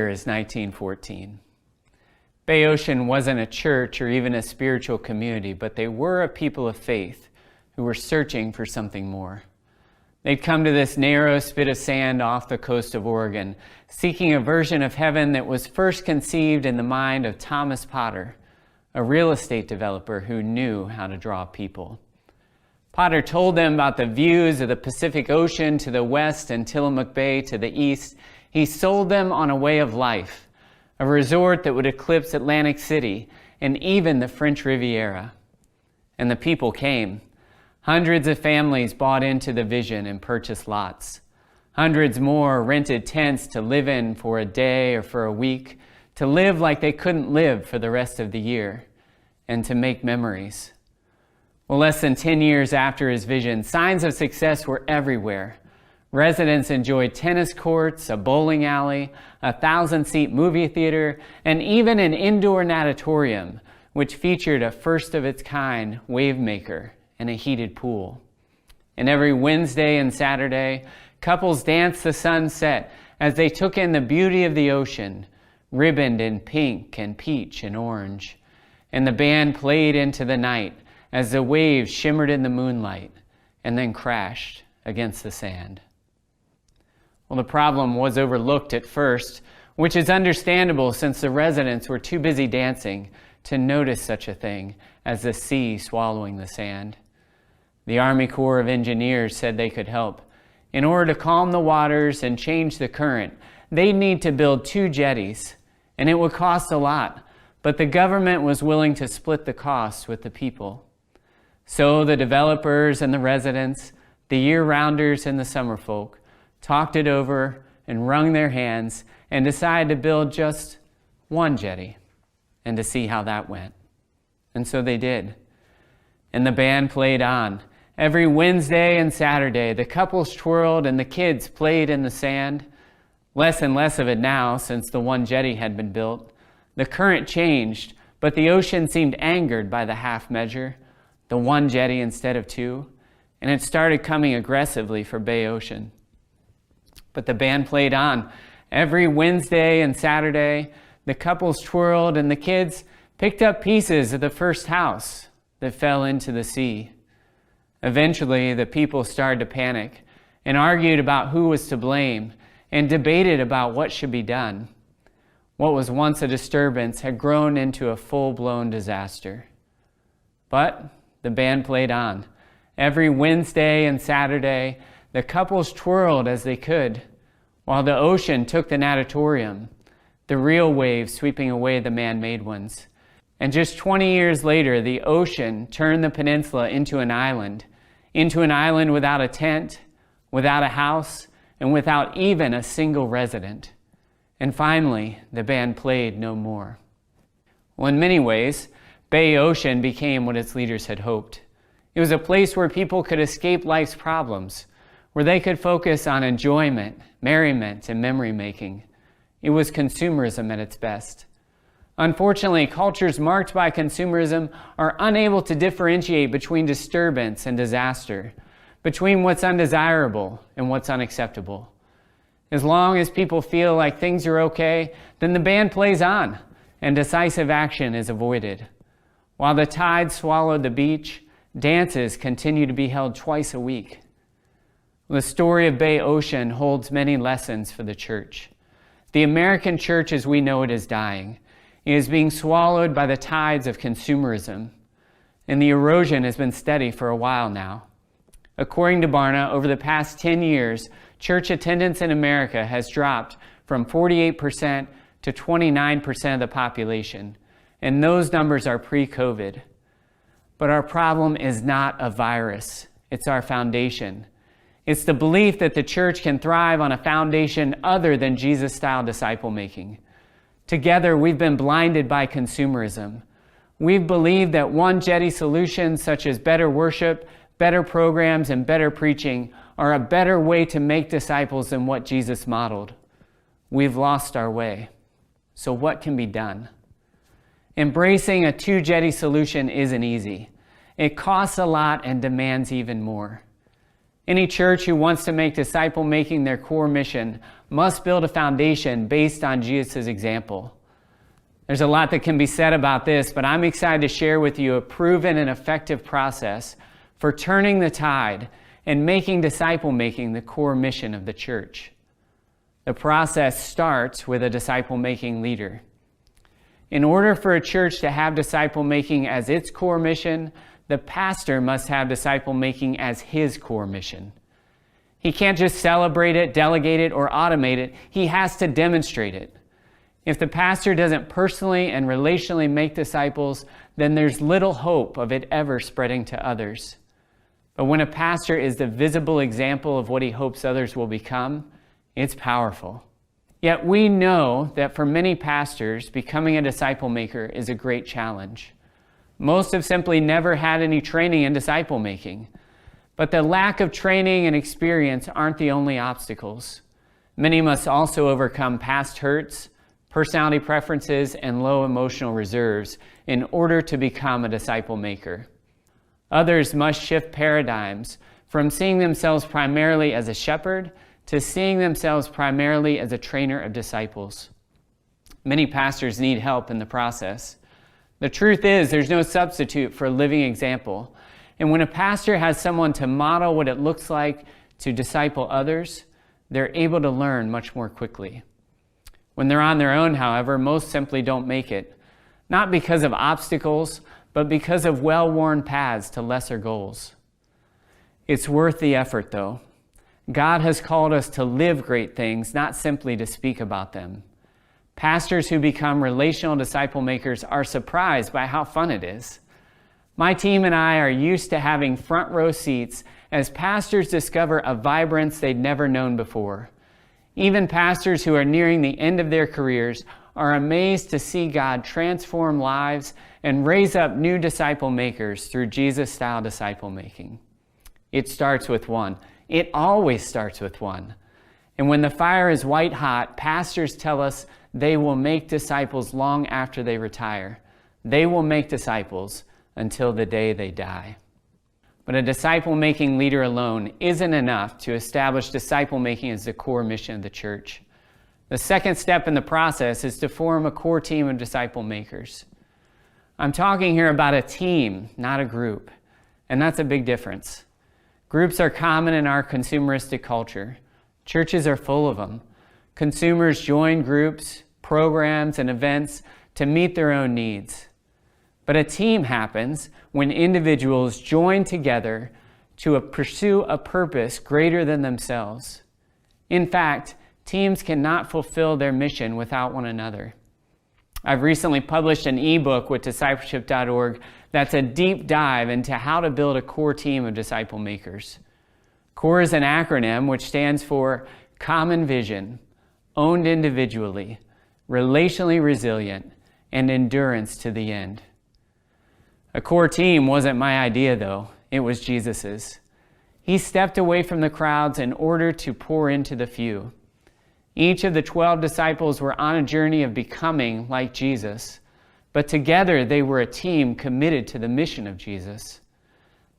year is 1914. Bay Ocean wasn't a church or even a spiritual community, but they were a people of faith who were searching for something more. They'd come to this narrow spit of sand off the coast of Oregon, seeking a version of heaven that was first conceived in the mind of Thomas Potter, a real estate developer who knew how to draw people. Potter told them about the views of the Pacific Ocean to the west and Tillamook Bay to the east. He sold them on a way of life, a resort that would eclipse Atlantic City and even the French Riviera. And the people came. Hundreds of families bought into the vision and purchased lots. Hundreds more rented tents to live in for a day or for a week, to live like they couldn't live for the rest of the year, and to make memories. Well, less than 10 years after his vision, signs of success were everywhere. Residents enjoyed tennis courts, a bowling alley, a 1,000-seat movie theater, and even an indoor natatorium, which featured a first-of-its-kind wave maker and a heated pool. And every Wednesday and Saturday, couples danced the sunset as they took in the beauty of the ocean, ribboned in pink and peach and orange. And the band played into the night as the waves shimmered in the moonlight and then crashed against the sand. Well, the problem was overlooked at first, which is understandable since the residents were too busy dancing to notice such a thing as the sea swallowing the sand. The Army Corps of Engineers said they could help. In order to calm the waters and change the current, they'd need to build 2 jetties, and it would cost a lot, but the government was willing to split the cost with the people. So the developers and the residents, the year-rounders and the summer folk, talked it over and wrung their hands and decided to build just 1 jetty and to see how that went. And so they did. And the band played on. Every Wednesday and Saturday, the couples twirled and the kids played in the sand. Less and less of it now since the 1 jetty had been built. The current changed, but the ocean seemed angered by the half measure, the 1 jetty instead of 2, and it started coming aggressively for Bay Ocean. But the band played on. Every Wednesday and Saturday, the couples twirled and the kids picked up pieces of the first house that fell into the sea. Eventually, the people started to panic and argued about who was to blame and debated about what should be done. What was once a disturbance had grown into a full-blown disaster. But the band played on. Every Wednesday and Saturday, the couples twirled as they could, while the ocean took the natatorium, the real waves sweeping away the man-made ones. And just 20 years later, the ocean turned the peninsula into an island without a tent, without a house, and without even a single resident. And finally, the band played no more. Well, in many ways, Bay Ocean became what its leaders had hoped. It was a place where people could escape life's problems, where they could focus on enjoyment, merriment, and memory-making. It was consumerism at its best. Unfortunately, cultures marked by consumerism are unable to differentiate between disturbance and disaster, between what's undesirable and what's unacceptable. As long as people feel like things are okay, then the band plays on, and decisive action is avoided. While the tide swallowed the beach, dances continue to be held twice a week. The story of Bay Ocean holds many lessons for the church. The American church as we know it is dying. It is being swallowed by the tides of consumerism, and the erosion has been steady for a while now. According to Barna, over the past 10 years, church attendance in America has dropped from 48% to 29% of the population, and those numbers are pre-COVID. But our problem is not a virus, it's our foundation. It's the belief that the church can thrive on a foundation other than Jesus-style disciple-making. Together, we've been blinded by consumerism. We've believed that 1 jetty solutions such as better worship, better programs, and better preaching are a better way to make disciples than what Jesus modeled. We've lost our way. So what can be done? Embracing a 2 jetty solution isn't easy. It costs a lot and demands even more. Any church who wants to make disciple-making their core mission must build a foundation based on Jesus' example. There's a lot that can be said about this, but I'm excited to share with you a proven and effective process for turning the tide and making disciple-making the core mission of the church. The process starts with a disciple-making leader. In order for a church to have disciple-making as its core mission, the pastor must have disciple-making as his core mission. He can't just celebrate it, delegate it, or automate it. He has to demonstrate it. If the pastor doesn't personally and relationally make disciples, then there's little hope of it ever spreading to others. But when a pastor is the visible example of what he hopes others will become, it's powerful. Yet we know that for many pastors, becoming a disciple maker is a great challenge. Most have simply never had any training in disciple making. But the lack of training and experience aren't the only obstacles. Many must also overcome past hurts, personality preferences, and low emotional reserves in order to become a disciple maker. Others must shift paradigms from seeing themselves primarily as a shepherd to seeing themselves primarily as a trainer of disciples. Many pastors need help in the process. The truth is, there's no substitute for a living example. And when a pastor has someone to model what it looks like to disciple others, they're able to learn much more quickly. When they're on their own, however, most simply don't make it, not because of obstacles, but because of well-worn paths to lesser goals. It's worth the effort, though. God has called us to live great things, not simply to speak about them. Pastors who become relational disciple makers are surprised by how fun it is. My team and I are used to having front row seats as pastors discover a vibrance they'd never known before. Even pastors who are nearing the end of their careers are amazed to see God transform lives and raise up new disciple makers through Jesus-style disciple making. It starts with one. It always starts with one. And when the fire is white hot, pastors tell us they will make disciples long after they retire. They will make disciples until the day they die. But a disciple-making leader alone isn't enough to establish disciple-making as the core mission of the church. The second step in the process is to form a core team of disciple makers. I'm talking here about a team, not a group. And that's a big difference. Groups are common in our consumeristic culture. Churches are full of them. Consumers join groups, programs, and events to meet their own needs. But a team happens when individuals join together to pursue a purpose greater than themselves. In fact, teams cannot fulfill their mission without one another. I've recently published an ebook with discipleship.org that's a deep dive into how to build a core team of disciple makers. CORE is an acronym which stands for Common Vision, Owned Individually, Relationally Resilient, and Endurance to the End. A core team wasn't my idea, though. It was Jesus's. He stepped away from the crowds in order to pour into the few. Each of the 12 disciples were on a journey of becoming like Jesus, but together they were a team committed to the mission of Jesus.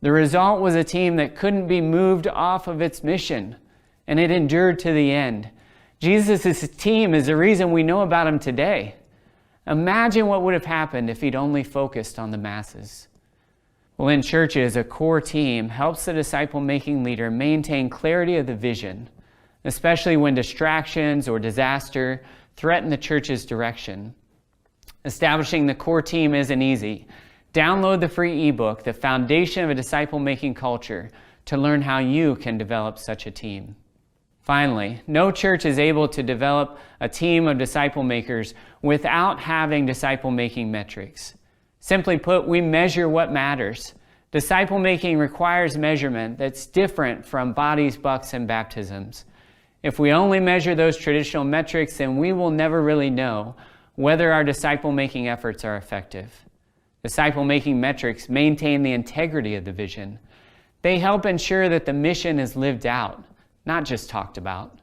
The result was a team that couldn't be moved off of its mission, and it endured to the end. Jesus' team is the reason we know about him today. Imagine what would have happened if he'd only focused on the masses. Well, in churches, a core team helps the disciple-making leader maintain clarity of the vision, especially when distractions or disaster threaten the church's direction. Establishing the core team isn't easy. Download the free ebook, The Foundation of a Disciple-Making Culture, to learn how you can develop such a team. Finally, no church is able to develop a team of disciple makers without having disciple-making metrics. Simply put, we measure what matters. Disciple-making requires measurement that's different from bodies, bucks, and baptisms. If we only measure those traditional metrics, then we will never really know whether our disciple-making efforts are effective. Disciple-making metrics maintain the integrity of the vision. They help ensure that the mission is lived out, not just talked about.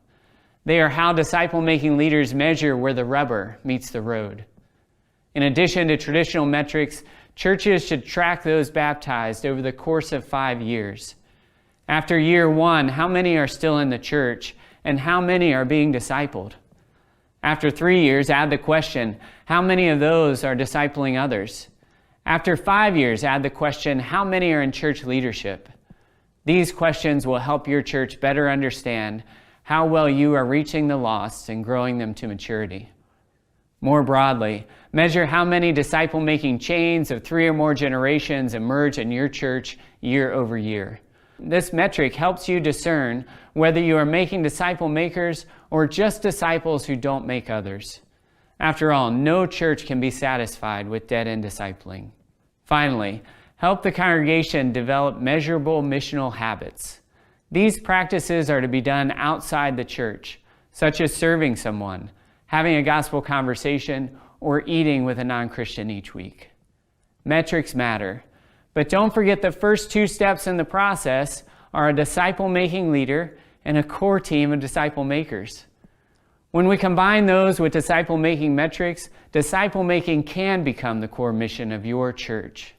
They are how disciple-making leaders measure where the rubber meets the road. In addition to traditional metrics, churches should track those baptized over the course of 5 years. After year 1, how many are still in the church, and how many are being discipled? After 3 years, add the question, how many of those are discipling others? After 5 years, add the question, how many are in church leadership? These questions will help your church better understand how well you are reaching the lost and growing them to maturity. More broadly, measure how many disciple-making chains of 3 or more generations emerge in your church year over year. This metric helps you discern whether you are making disciple makers or just disciples who don't make others. After all, no church can be satisfied with dead-end discipling. Finally, help the congregation develop measurable missional habits. These practices are to be done outside the church, such as serving someone, having a gospel conversation, or eating with a non-Christian each week. Metrics matter, but don't forget the first 2 steps in the process are a disciple-making leader and a core team of disciple makers. When we combine those with disciple-making metrics, disciple-making can become the core mission of your church.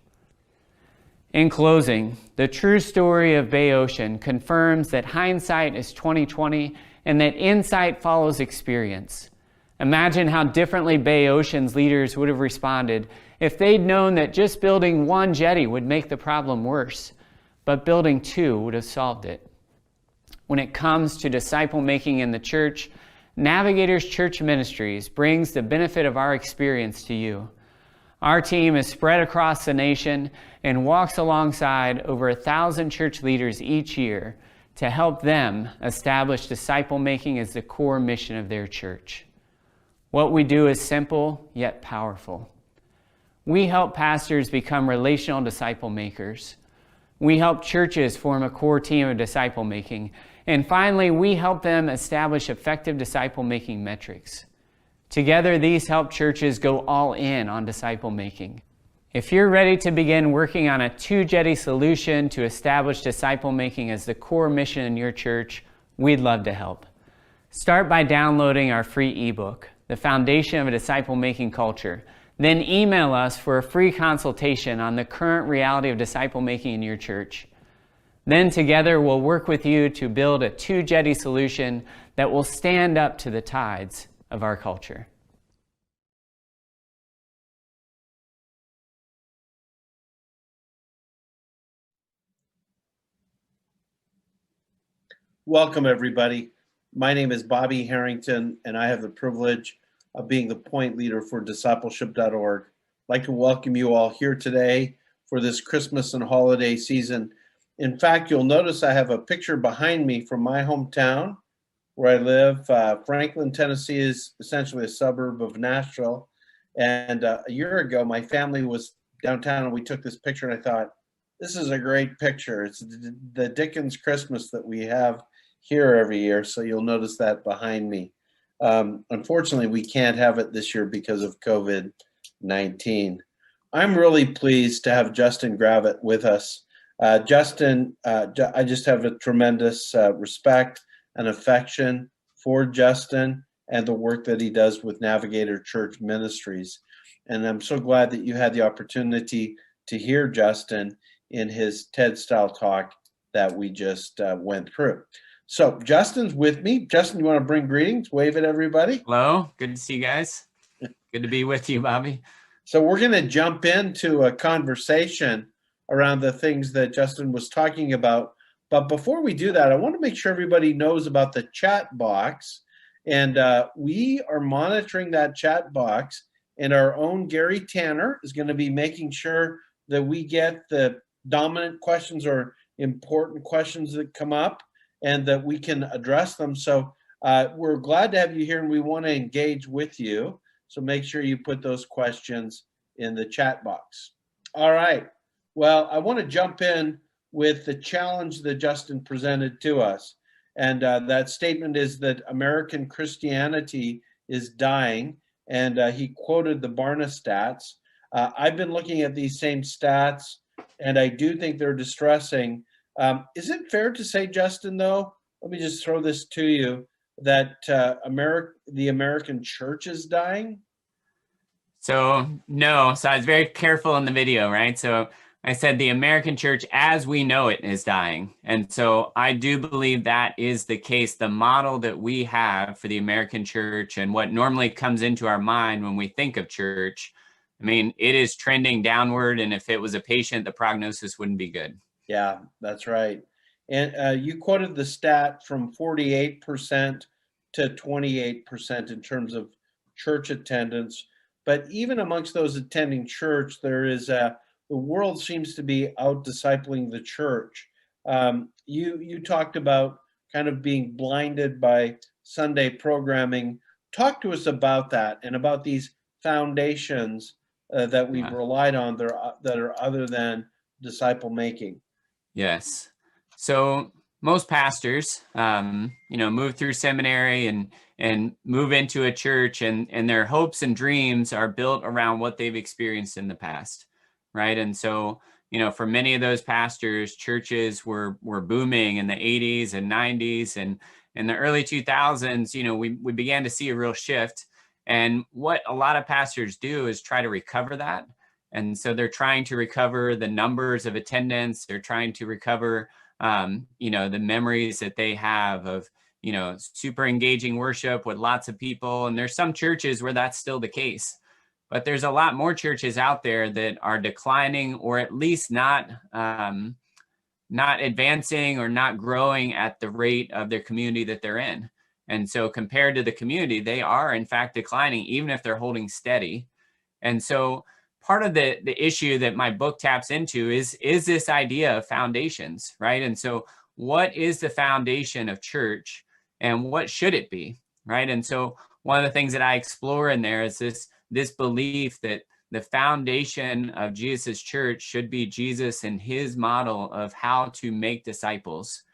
In closing, the true story of Bay Ocean confirms that hindsight is 20/20 and that insight follows experience. Imagine how differently Bay Ocean's leaders would have responded if they'd known that just building 1 jetty would make the problem worse, but building 2 would have solved it. When it comes to disciple making in the church, Navigators Church Ministries brings the benefit of our experience to you. Our team is spread across the nation and walks alongside over 1,000 church leaders each year to help them establish disciple making as the core mission of their church. What we do is simple yet powerful. We help pastors become relational disciple makers. We help churches form a core team of disciple making. And finally, we help them establish effective disciple making metrics. Together, these help churches go all in on disciple making. If you're ready to begin working on a 2-jetty solution to establish disciple making as the core mission in your church, we'd love to help. Start by downloading our free ebook, The Foundation of a Disciple-Making Culture. Then email us for a free consultation on the current reality of disciple-making in your church. Then together we'll work with you to build a 2-jetty solution that will stand up to the tides of our culture. Welcome, everybody. My name is Bobby Harrington, and I have the privilege of being the point leader for discipleship.org. I'd like to welcome you all here today for this Christmas and holiday season. In fact, you'll notice I have a picture behind me from my hometown where I live. Franklin, Tennessee is essentially a suburb of Nashville. And a year ago, my family was downtown and we took this picture and I thought, this is a great picture. It's the Dickens Christmas that we have here every year. So you'll notice that behind me. Unfortunately, we can't have it this year because of COVID-19. I'm really pleased to have Justin Gravitt with us. Justin, I just have a tremendous respect and affection for Justin and the work that he does with Navigator Church Ministries. And I'm so glad that you had the opportunity to hear Justin in his TED-style talk that we just went through. So Justin's with me. Justin, you want to bring greetings? Wave at everybody. Hello, good to see you guys. Good to be with you, Bobby. So we're going to jump into a conversation around the things that Justin was talking about. But before we do that, I want to make sure everybody knows about the chat box. And we are monitoring that chat box. And our own Gary Tanner is going to be making sure that we get the dominant questions or important questions that come up and that we can address them. So we're glad to have you here and we want to engage with you. So make sure you put those questions in the chat box. All right. Well, I want to jump in with the challenge that Justin presented to us. And that statement is that American Christianity is dying. And he quoted the Barna stats. I've been looking at these same stats, and I do think they're distressing. Is it fair to say, Justin, though, let me just throw this to you, that the American church is dying? So, no. So I was very careful in the video, right? So I said the American church as we know it is dying. And so I do believe that is the case. The model that we have for the American church and what normally comes into our mind when we think of church, I mean, it is trending downward. And if it was a patient, the prognosis wouldn't be good. Yeah, that's right. And you quoted the stat from 48% to 28% in terms of church attendance. But even amongst those attending church, the world seems to be out discipling the church. You talked about kind of being blinded by Sunday programming. Talk to us about that and about these foundations that we've Yeah. relied on that are other than disciple making. Yes. So most pastors, move through seminary and move into a church, and their hopes and dreams are built around what they've experienced in the past, right? And so, for many of those pastors, churches were booming in the 80s and 90s, and in the early 2000s, we began to see a real shift. And what a lot of pastors do is try to recover that. And so they're trying to recover the numbers of attendance. They're trying to recover, the memories that they have of, super engaging worship with lots of people. And there's some churches where that's still the case. But there's a lot more churches out there that are declining, or at least not advancing or not growing at the rate of their community that they're in. And so compared to the community, they are in fact declining, even if they're holding steady. And so part of the issue that my book taps into is this idea of foundations, right? And so what is the foundation of church and what should it be, right? And so one of the things that I explore in there is this belief that the foundation of Jesus's church should be Jesus and his model of how to make disciples.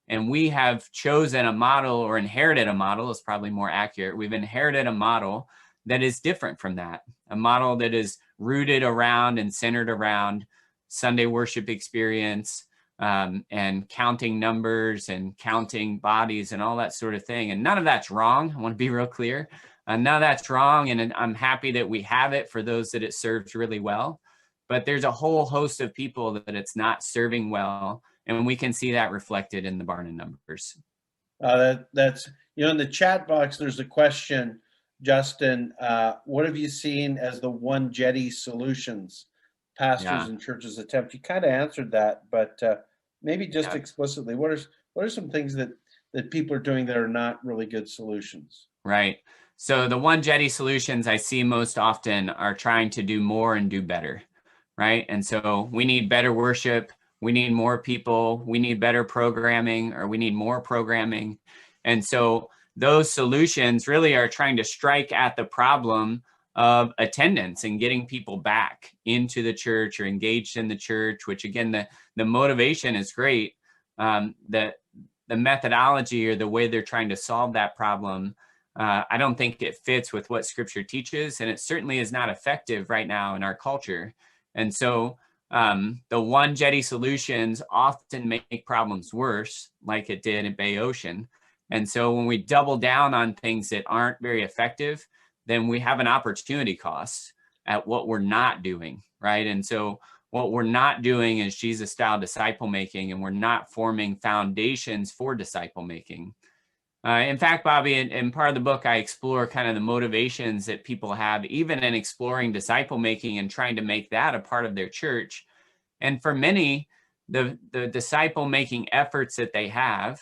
And we have chosen a model, or inherited a model is probably more accurate. We've inherited a model that is different from that, a model that is rooted around and centered around Sunday worship experience, and counting numbers and counting bodies and all that sort of thing. And none of that's wrong. I want to be real clear. None of that's wrong. And I'm happy that we have it for those that it serves really well. But there's a whole host of people that it's not serving well. And we can see that reflected in the Barna numbers. That's, in the chat box, there's a question, Justin, what have you seen as the one jetty solutions pastors and churches attempt? You kind of answered that, but maybe just explicitly, what are some things that people are doing that are not really good solutions? Right. So the one jetty solutions I see most often are trying to do more and do better, right? And so we need better worship, we need more people, we need better programming, or we need more programming. And so those solutions really are trying to strike at the problem of attendance and getting people back into the church or engaged in the church, which again, the motivation is great. The methodology or the way they're trying to solve that problem, I don't think it fits with what Scripture teaches, and it certainly is not effective right now in our culture. And so the one jetty solutions often make problems worse, like it did in Bay Ocean. And so when we double down on things that aren't very effective, then we have an opportunity cost at what we're not doing, right? And so what we're not doing is Jesus-style disciple making, and we're not forming foundations for disciple making. In fact, Bobby, in part of the book, I explore kind of the motivations that people have, even in exploring disciple making and trying to make that a part of their church. And for many, the disciple making efforts that they have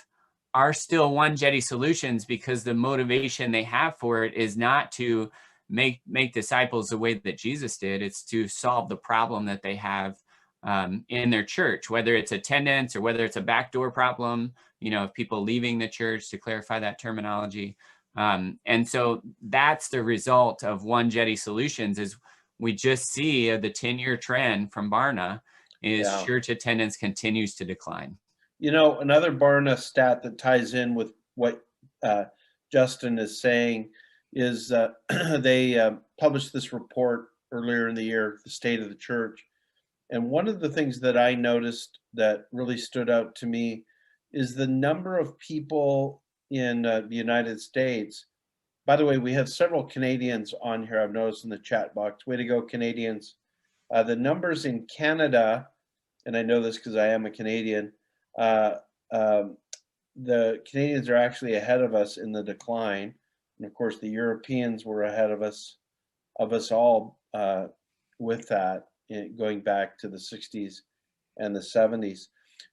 are still one jetty solutions, because the motivation they have for it is not to make disciples the way that Jesus did. It's to solve the problem that they have in their church, whether it's attendance or whether it's a backdoor problem, of people leaving the church, to clarify that terminology. And so that's the result of one jetty solutions, is we just see the 10-year trend from Barna is church attendance continues to decline. Another Barna stat that ties in with what Justin is saying is they published this report earlier in the year, the state of the church. And one of the things that I noticed that really stood out to me is the number of people in the United States. By the way, we have several Canadians on here, I've noticed in the chat box. Way to go, Canadians. The numbers in Canada and I know this because I am a Canadian, uh, um, the Canadians are actually ahead of us in the decline. And of course, the Europeans were ahead of us all with that, going back to the 60s and the 70s.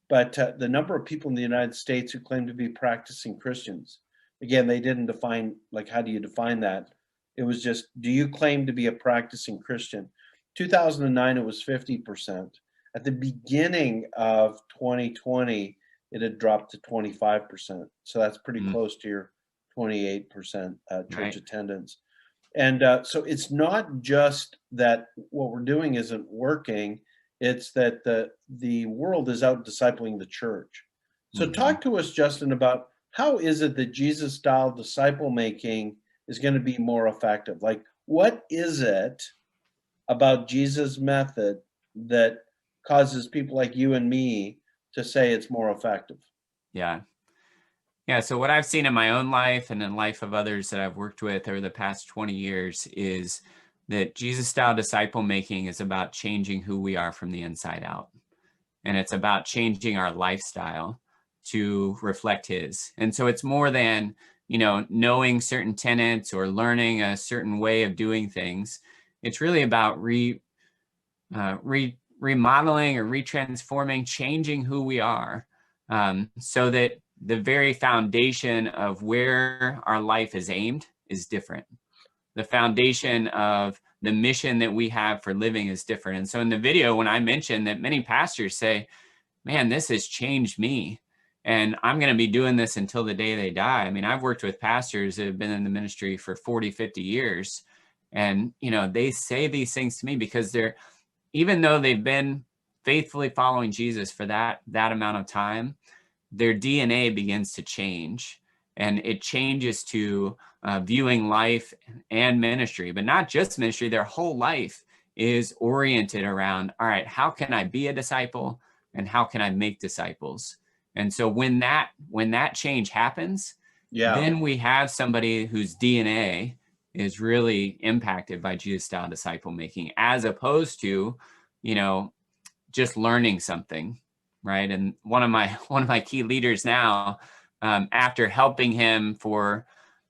But the number of people in the United States who claim to be practicing Christians, again, they didn't define, like, how do you define that? It was just, do you claim to be a practicing Christian? 2009, it was 50%. At the beginning of 2020, it had dropped to 25%. So that's pretty close to your 28% church Right. attendance. And so it's not just that what we're doing isn't working, it's that the world is out discipling the church. So talk to us, Justin, about how is it that Jesus-style disciple making is going to be more effective? Like, what is it about Jesus' method that causes people like you and me to say it's more effective? Yeah. Yeah. So what I've seen in my own life and in life of others that I've worked with over the past 20 years is that Jesus style disciple making is about changing who we are from the inside out. And it's about changing our lifestyle to reflect his. And so it's more than, knowing certain tenets or learning a certain way of doing things. It's really about remodeling or retransforming, changing who we are, so that the very foundation of where our life is aimed is different. The foundation of the mission that we have for living is different. And so in the video, when I mentioned that many pastors say, man, this has changed me, and I'm going to be doing this until the day they die. I mean, I've worked with pastors that have been in the ministry for 40, 50 years. And, they say these things to me because even though they've been faithfully following Jesus for that amount of time, their DNA begins to change, and it changes to viewing life and ministry, but not just ministry. Their whole life is oriented around, all right, how can I be a disciple and how can I make disciples? And so when that change happens, then we have somebody whose DNA is really impacted by Jesus style disciple making, as opposed to, just learning something. Right. And one of my key leaders now, after helping him for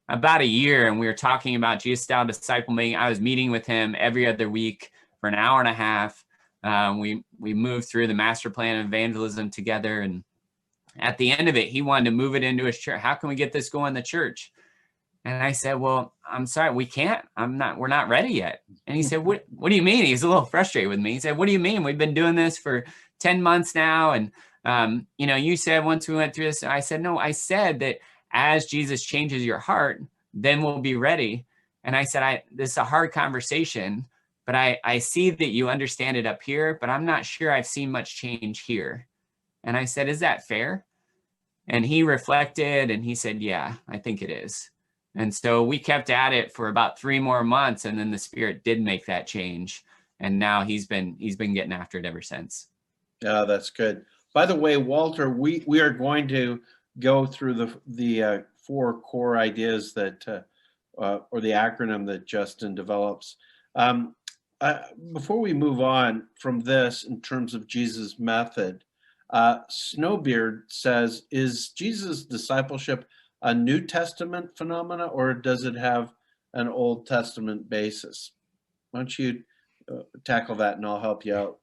about a year, and we were talking about Jesus style disciple making, I was meeting with him every other week for an hour and a half. We moved through the master plan of evangelism together. And at the end of it, he wanted to move it into his church. How can we get this going in the church? And I said, well, I'm sorry, we can't. We're not ready yet. And he said, what do you mean? He's a little frustrated with me. He said, what do you mean? We've been doing this for 10 months now. And, you said once we went through this, I said, no, I said that as Jesus changes your heart, then we'll be ready. And I said, this is a hard conversation, but I see that you understand it up here, but I'm not sure I've seen much change here. And I said, is that fair? And he reflected and he said, yeah, I think it is. And so we kept at it for about 3 more months, and then the Spirit did make that change. And now he's been getting after it ever since. Yeah, that's good. By the way, Walter, we are going to go through the 4 core ideas that, or the acronym that Justin develops. Before we move on from this, in terms of Jesus' method, Snowbeard says, is Jesus' discipleship a New Testament phenomena, or does it have an Old Testament basis? Why don't you tackle that, and I'll help you out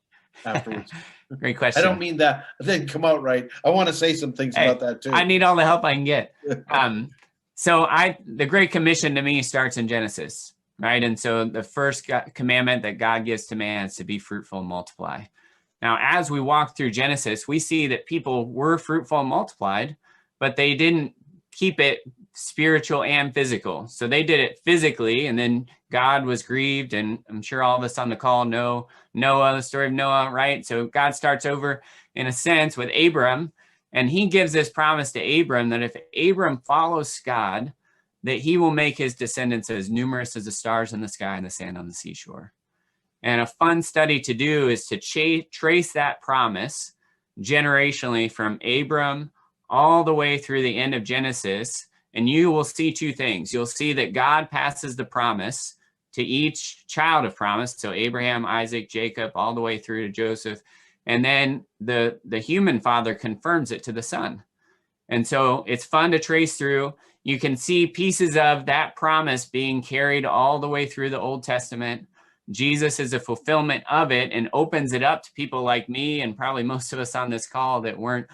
afterwards. Great question. I don't mean that it didn't come out right. I want to say some things about that too. I need all the help I can get. So the Great Commission to me starts in Genesis, right? And so the first commandment that God gives to man is to be fruitful and multiply. Now, as we walk through Genesis, we see that people were fruitful and multiplied, but they didn't keep it spiritual and physical. So they did it physically, and then God was grieved. And I'm sure all of us on the call know Noah, the story of Noah, right? So God starts over, in a sense, with Abram, and he gives this promise to Abram that if Abram follows God, that he will make his descendants as numerous as the stars in the sky and the sand on the seashore. And a fun study to do is to trace that promise generationally from Abram all the way through the end of Genesis. And you will see 2 things. You'll see that God passes the promise to each child of promise. So Abraham, Isaac, Jacob, all the way through to Joseph. And then the human father confirms it to the son. And so it's fun to trace through. You can see pieces of that promise being carried all the way through the Old Testament. Jesus is a fulfillment of it and opens it up to people like me and probably most of us on this call that weren't,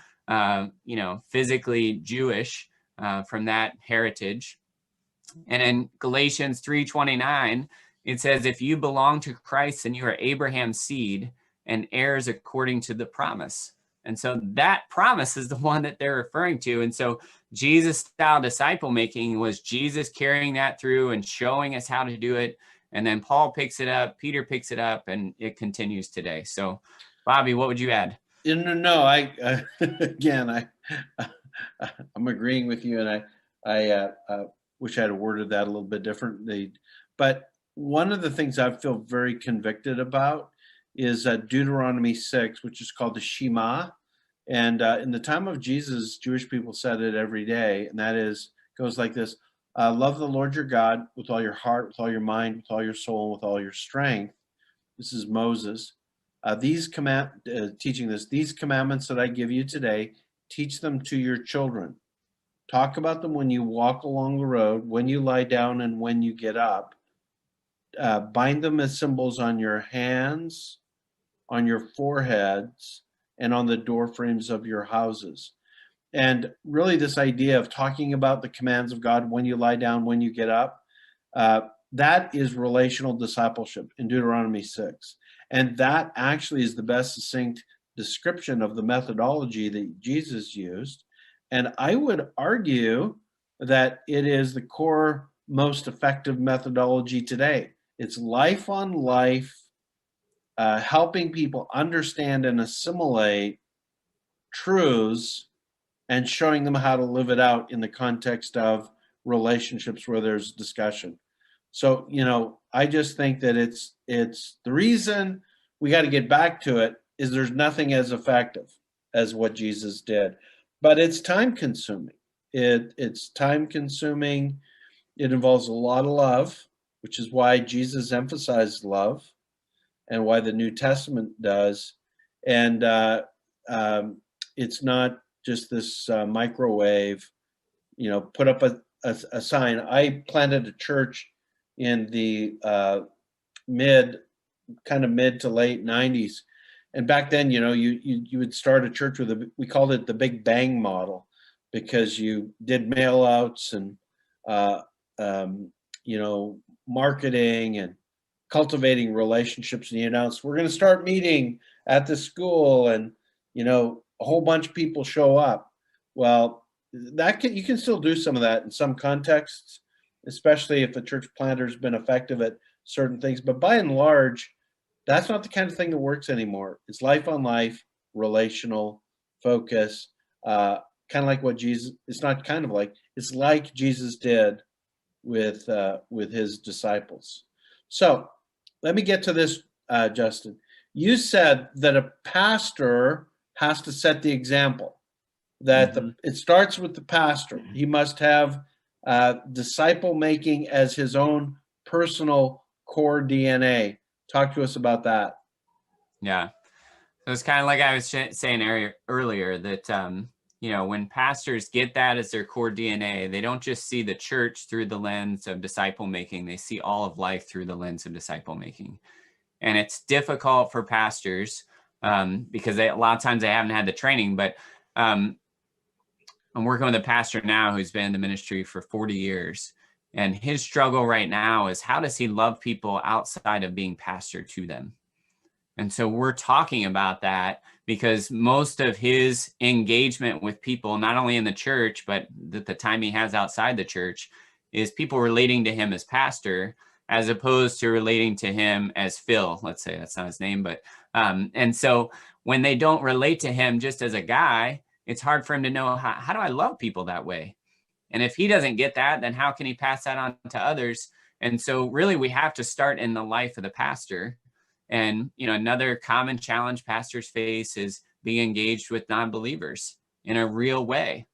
physically Jewish from that heritage. And in Galatians 3:29, it says, if you belong to Christ, then you are Abraham's seed and heirs according to the promise. And so that promise is the one that they're referring to. And so Jesus style disciple making was Jesus carrying that through and showing us how to do it. And then Paul picks it up, Peter picks it up, and it continues today. So Bobby, what would you add? No, again, I'm agreeing with you, and I wish I had worded that a little bit differently. But one of the things I feel very convicted about is Deuteronomy 6, which is called the Shema. And in the time of Jesus, Jewish people said it every day, and that goes like this: love the Lord your God with all your heart, with all your mind, with all your soul, with all your strength. This is Moses. These commandments that I give you today, teach them to your children. Talk about them when you walk along the road, when you lie down, and when you get up. Bind them as symbols on your hands, on your foreheads, and on the door frames of your houses. And really, this idea of talking about the commands of God when you lie down, when you get up, that is relational discipleship in Deuteronomy 6. And that actually is the best succinct description of the methodology that Jesus used. And I would argue that it is the core, most effective methodology today. It's life on life, helping people understand and assimilate truths and showing them how to live it out in the context of relationships where there's discussion. So, I just think that it's the reason we got to get back to it is there's nothing as effective as what Jesus did, but it's time consuming. It's time consuming. It involves a lot of love, which is why Jesus emphasized love and why the New Testament does. And it's not just this microwave, put up a sign. I planted a church in the mid to late 90s. And back then, you would start a church with we called it the Big Bang model, because you did mail outs and, marketing and cultivating relationships. And you announced, we're going to start meeting at the school, and, a whole bunch of people show up. Well, you can still do some of that in some contexts, especially if the church planter's been effective at certain things. But by and large, that's not the kind of thing that works anymore. It's life on life, relational focus, kind of like what Jesus. It's not kind of like, it's like Jesus did with his disciples. So let me get to this, Justin. You said that a pastor has to set the example. That it starts with the pastor. He must have disciple making as his own personal core DNA. Talk to us about that. Yeah. So it's kind of like I was saying earlier that, when pastors get that as their core DNA, they don't just see the church through the lens of disciple making. They see all of life through the lens of disciple making. And it's difficult for pastors because a lot of times they haven't had the training. But I'm working with a pastor now who's been in the ministry for 40 years. And his struggle right now is, how does he love people outside of being pastor to them? And so we're talking about that because most of his engagement with people, not only in the church, but the time he has outside the church, is people relating to him as pastor, as opposed to relating to him as Phil. Let's say that's not his name, but and so when they don't relate to him just as a guy, it's hard for him to know, how do I love people that way? And if he doesn't get that, then how can he pass that on to others? And so really we have to start in the life of the pastor. And, another common challenge pastors face is being engaged with non-believers in a real way.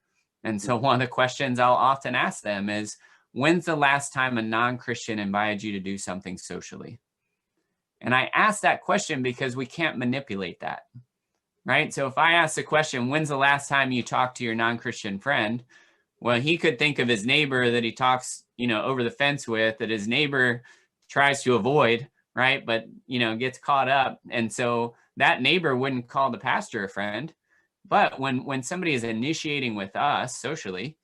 And so one of the questions I'll often ask them is, when's the last time a non-Christian invited you to do something socially? And I ask that question because we can't manipulate that. right? So if I ask the question, when's the last time you talked to your non-Christian friend? Well, he could think of his neighbor that he talks, over the fence with, that his neighbor tries to avoid, right? But, gets caught up. And so that neighbor wouldn't call the pastor a friend. But when somebody is initiating with us socially,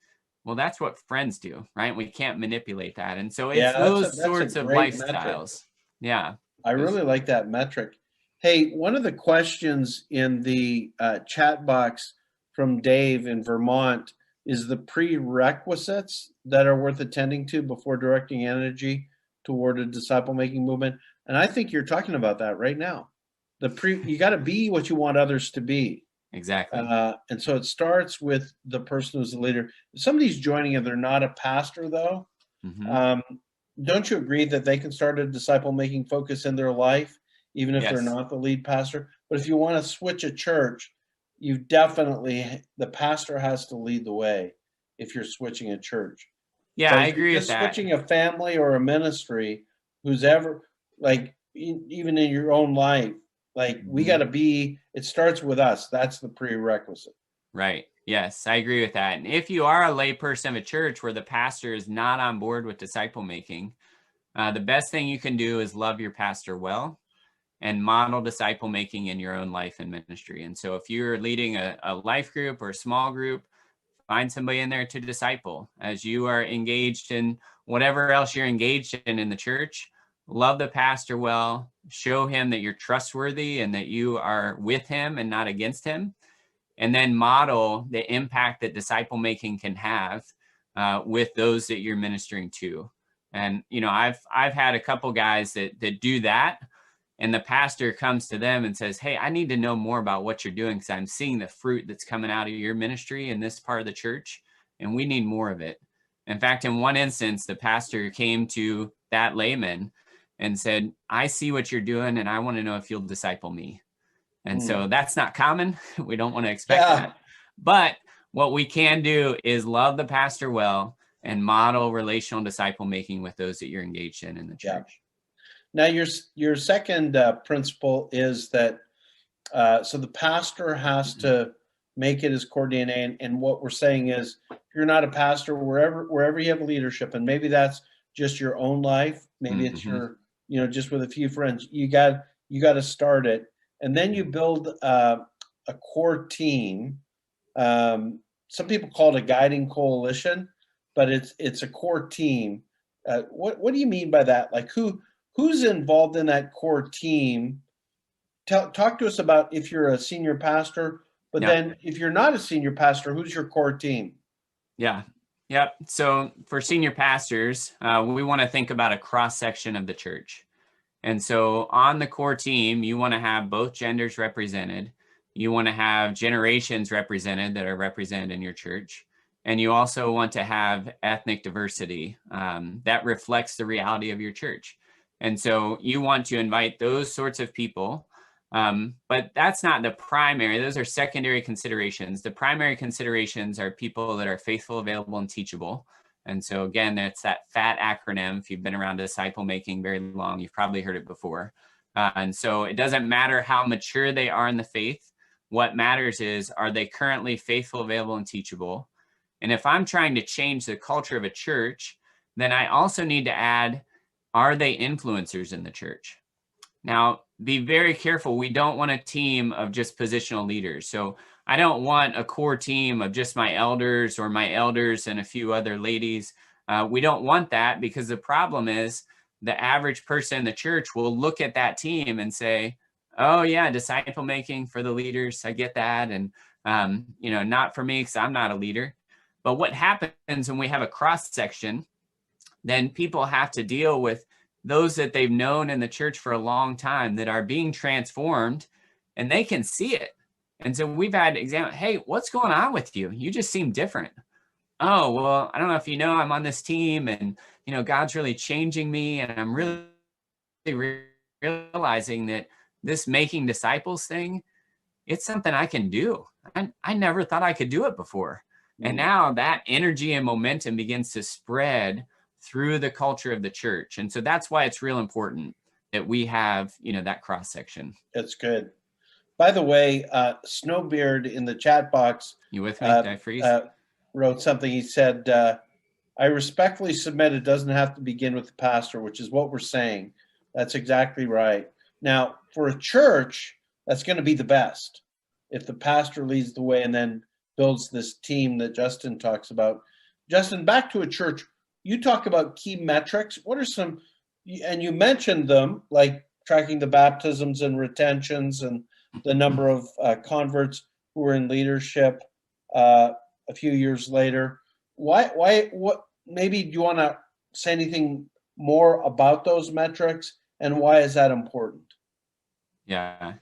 well, that's what friends do, right? We can't manipulate that. And so it's Yeah, those that's a sorts of great metric. lifestyles. Yeah. I really like that metric. Hey, one of the questions in the chat box from Dave in Vermont is the prerequisites that are worth attending to before directing energy toward a disciple making movement. And I think you're talking about that right now. You got to be what you want others to be. Exactly. And so it starts with the person who's the leader. If somebody's joining and they're not a pastor, though, don't you agree that they can start a disciple-making focus in their life, even if they're Yes. not the lead pastor? But if you want to switch a church, the pastor has to lead the way if you're switching a church. Yeah, But I if you're agree with just that. switching a family or a ministry, who's ever, like, even in your own life, like, we got to be, it starts with us. That's the prerequisite. Right. Yes, I agree with that. And if you are a layperson of a church where the pastor is not on board with disciple making, the best thing you can do is love your pastor well and model disciple making in your own life and ministry. And so if you're leading a life group or a small group, find somebody in there to disciple. As you are engaged in whatever else you're engaged in the church, love the pastor well, show him that you're trustworthy and that you are with him and not against him, and then model the impact that disciple making can have with those that you're ministering to. And I've had a couple guys that do that, and the pastor comes to them and says, "Hey, I need to know more about what you're doing because I'm seeing the fruit that's coming out of your ministry in this part of the church, and we need more of it." In fact, in one instance, the pastor came to that layman and said, "I see what you're doing, and I want to know if you'll disciple me." And so that's not common. We don't want to expect that. But what we can do is love the pastor well and model relational disciple making with those that you're engaged in the church. Now, your second principle is that so the pastor has to make it his core DNA, and what we're saying is, if you're not a pastor, wherever you have leadership, and maybe that's just your own life, maybe it's your just with a few friends, you got to start it, and then you build a core team. Some people call it a guiding coalition, but it's a core team. What do you mean by that? Like who's involved in that core team? Talk to us about if you're a senior pastor, but then if you're not a senior pastor, who's your core team? Yeah. Yep. So for senior pastors, we want to think about a cross section of the church. And so on the core team, you want to have both genders represented. You want to have generations represented that are represented in your church. And you also want to have ethnic diversity that reflects the reality of your church. And so you want to invite those sorts of people. But that's not the primary. Those are secondary considerations. The primary considerations are people that are faithful, available, and teachable. And so again, that's that FAT acronym. If you've been around disciple making very long, you've probably heard it before. And so it doesn't matter how mature they are in the faith. What matters is, are they currently faithful, available, and teachable? And if I'm trying to change the culture of a church, then I also need to add, are they influencers in the church? Now, be very careful. We don't want a team of just positional leaders. So I don't want a core team of just my elders or my elders and a few other ladies. We don't want that, because the problem is the average person in the church will look at that team and say, "Oh yeah, disciple making for the leaders. I get that. And, not for me because I'm not a leader." But what happens when we have a cross section, then people have to deal with those that they've known in the church for a long time that are being transformed, and they can see it. And so we've had example, "Hey, what's going on with you? You just seem different." "Oh, well, I don't know if you know, I'm on this team, and God's really changing me, and I'm really realizing that this making disciples thing, it's something I can do. I never thought I could do it before." And now that energy and momentum begins to spread through the culture of the church. And so that's why it's real important that we have, that cross section. That's good. By the way, Snowbeard in the chat box You with me? Did I freeze? Wrote something. He said, I respectfully submit it doesn't have to begin with the pastor, which is what we're saying. That's exactly right. Now, for a church, that's going to be the best if the pastor leads the way and then builds this team that Justin talks about. Justin, back to a church, you talk about key metrics. What are some, and you mentioned them, like tracking the baptisms and retentions and the number of converts who were in leadership a few years later. What, maybe do you want to say anything more about those metrics and why is that important? Yeah.